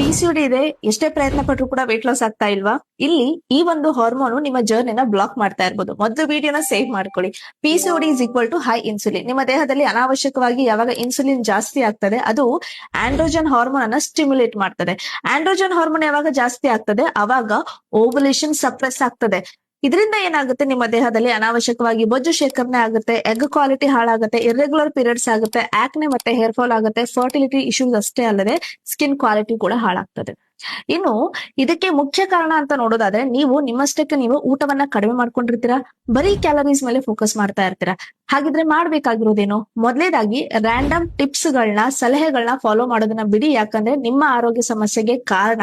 PCOD ಇದೆ, ಎಷ್ಟೇ ಪ್ರಯತ್ನ ಪಟ್ಟರು ಕೂಡ ವೇಟ್ ಲಾಸ್ ಆಗ್ತಾ ಇಲ್ವಾ? ಇಲ್ಲಿ ಈ ಒಂದು ಹಾರ್ಮೋನ್ ನಿಮ್ಮ ಜರ್ನಿನ ಬ್ಲಾಕ್ ಮಾಡ್ತಾ ಇರ್ಬೋದು. ಮೊದಲು ವಿಡಿಯೋನ ಸೇವ್ ಮಾಡ್ಕೊಳ್ಳಿ. PCOD is equal to high insulin. ನಿಮ್ಮ ದೇಹದಲ್ಲಿ ಅನಾವಶ್ಯಕವಾಗಿ ಯಾವಾಗ ಇನ್ಸುಲಿನ್ ಜಾಸ್ತಿ ಆಗ್ತದೆ, ಅದು ಆಂಡ್ರೋಜನ್ ಹಾರ್ಮೋನ್ ಅನ್ನ ಸ್ಟಿಮ್ಯುಲೇಟ್ ಮಾಡ್ತದೆ. ಆಂಡ್ರೋಜನ್ ಹಾರ್ಮೋನ್ ಯಾವಾಗ ಜಾಸ್ತಿ ಆಗ್ತದೆ, ಅವಾಗ ಓವುಲೇಷನ್ ಸಪ್ರೆಸ್ ಆಗ್ತದೆ. ಇದರಿಂದ ಏನಾಗುತ್ತೆ, ನಿಮ್ಮ ದೇಹದಲ್ಲಿ ಅನಾವಶ್ಯಕವಾಗಿ ಬೊಜ್ಜು ಶೇಖರಣೆ ಆಗುತ್ತೆ, ಎಗ್ ಕ್ವಾಲಿಟಿ ಹಾಳಾಗುತ್ತೆ, ಇರ್ರೆಗ್ಯುಲರ್ ಪೀರಿಯಡ್ಸ್ ಆಗುತ್ತೆ, ಆಕ್ನೆ ಮತ್ತೆ ಹೇರ್ ಫಾಲ್ ಆಗುತ್ತೆ, ಫರ್ಟಿಲಿಟಿ ಇಶ್ಯೂಸ್ ಅಷ್ಟೇ ಅಲ್ಲದೆ ಸ್ಕಿನ್ ಕ್ವಾಲಿಟಿ ಕೂಡ ಹಾಳಾಗ್ತದೆ. ಇನ್ನು ಇದಕ್ಕೆ ಮುಖ್ಯ ಕಾರಣ ಅಂತ ನೋಡೋದಾದ್ರೆ, ನೀವು ನಿಮ್ಮಷ್ಟಕ್ಕೆ ನೀವು ಊಟವನ್ನ ಕಡಿಮೆ ಮಾಡ್ಕೊಂಡಿರ್ತೀರಾ, ಬರೀ ಕ್ಯಾಲರೀಸ್ ಮೇಲೆ ಫೋಕಸ್ ಮಾಡ್ತಾ ಇರ್ತೀರಾ. ಹಾಗಿದ್ರೆ ಮಾಡ್ಬೇಕಾಗಿರೋದೇನು? ಮೊದಲೇದಾಗಿ ರ್ಯಾಂಡಮ್ ಟಿಪ್ಸ್ ಗಳನ್ನ, ಸಲಹೆಗಳನ್ನ ಫಾಲೋ ಮಾಡೋದನ್ನ ಬಿಡಿ. ಯಾಕಂದ್ರೆ ನಿಮ್ಮ ಆರೋಗ್ಯ ಸಮಸ್ಯೆಗೆ ಕಾರಣ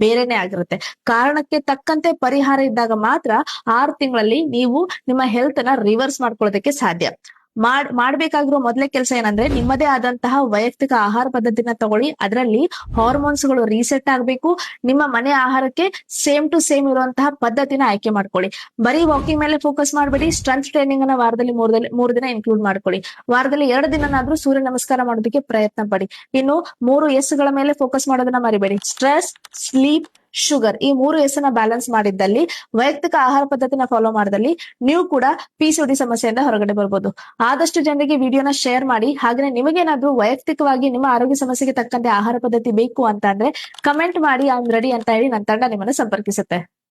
ಬೇರೆನೆ ಆಗಿರುತ್ತೆ. ಕಾರಣಕ್ಕೆ ತಕ್ಕಂತೆ ಪರಿಹಾರ ಇದ್ದಾಗ ಮಾತ್ರ 6 ತಿಂಗಳಲ್ಲಿ ನೀವು ನಿಮ್ಮ ಹೆಲ್ತ್ ನ ರಿವರ್ಸ್ ಮಾಡ್ಕೊಳ್ಳೋದಕ್ಕೆ ಸಾಧ್ಯ. ಮಾಡ್ಬೇಕಾಗಿರೋ ಮೊದಲೇ ಕೆಲಸ ಏನಂದ್ರೆ, ನಿಮ್ಮದೇ ಆದಂತಹ ವೈಯಕ್ತಿಕ ಆಹಾರ ಪದ್ಧತಿನ ತಗೊಳ್ಳಿ. ಅದರಲ್ಲಿ ಹಾರ್ಮೋನ್ಸ್ ಗಳು ರೀಸೆಟ್ ಆಗ್ಬೇಕು. ನಿಮ್ಮ ಮನೆ ಆಹಾರಕ್ಕೆ ಸೇಮ್ ಟು ಸೇಮ್ ಇರುವಂತಹ ಪದ್ಧತಿನ ಆಯ್ಕೆ ಮಾಡ್ಕೊಳ್ಳಿ. ಬರೀ ವಾಕಿಂಗ್ ಮೇಲೆ ಫೋಕಸ್ ಮಾಡಬೇಡಿ. ಸ್ಟ್ರೆಂತ್ ಟ್ರೈನಿಂಗ್ ಅನ್ನ ವಾರದಲ್ಲಿ 3 ದಿನ ಇನ್ಕ್ಲೂಡ್ ಮಾಡ್ಕೊಳ್ಳಿ. ವಾರದಲ್ಲಿ 2 ದಿನನಾದ್ರೂ ಸೂರ್ಯ ನಮಸ್ಕಾರ ಮಾಡೋದಕ್ಕೆ ಪ್ರಯತ್ನ ಪಡಿ. ಇನ್ನು 3 ಎಸ್ ಗಳ ಮೇಲೆ ಫೋಕಸ್ ಮಾಡೋದನ್ನ ಮರಿಬೇಡಿ. ಸ್ಟ್ರೆಸ್, ಸ್ಲೀಪ್, ಶುಗರ್, ಈ 3 ಎಸ್ ನ ಬ್ಯಾಲೆನ್ಸ್ ಮಾಡಿದ್ದಲ್ಲಿ, ವೈಯಕ್ತಿಕ ಆಹಾರ ಪದ್ಧತಿನ ಫಾಲೋ ಮಾಡಿದಲ್ಲಿ ನೀವು ಕೂಡ ಪಿಸಿಒಡಿ ಸಮಸ್ಯೆಯಿಂದ ಹೊರಗಡೆ ಬರ್ಬೋದು. ಆದಷ್ಟು ಜನರಿಗೆ ವಿಡಿಯೋನ ಶೇರ್ ಮಾಡಿ. ಹಾಗೆ ನಿಮಗೇನಾದ್ರೂ ವೈಯಕ್ತಿಕವಾಗಿ ನಿಮ್ಮ ಆರೋಗ್ಯ ಸಮಸ್ಯೆಗೆ ತಕ್ಕಂತೆ ಆಹಾರ ಪದ್ಧತಿ ಬೇಕು ಅಂತ ಅಂದ್ರೆ ಕಮೆಂಟ್ ಮಾಡಿ, ಐ ಆಮ್ ರೆಡಿ ಅಂತ ಹೇಳಿ ನನ್ನ ತಂಡ ನಿಮ್ಮನ್ನ ಸಂಪರ್ಕಿಸುತ್ತೆ.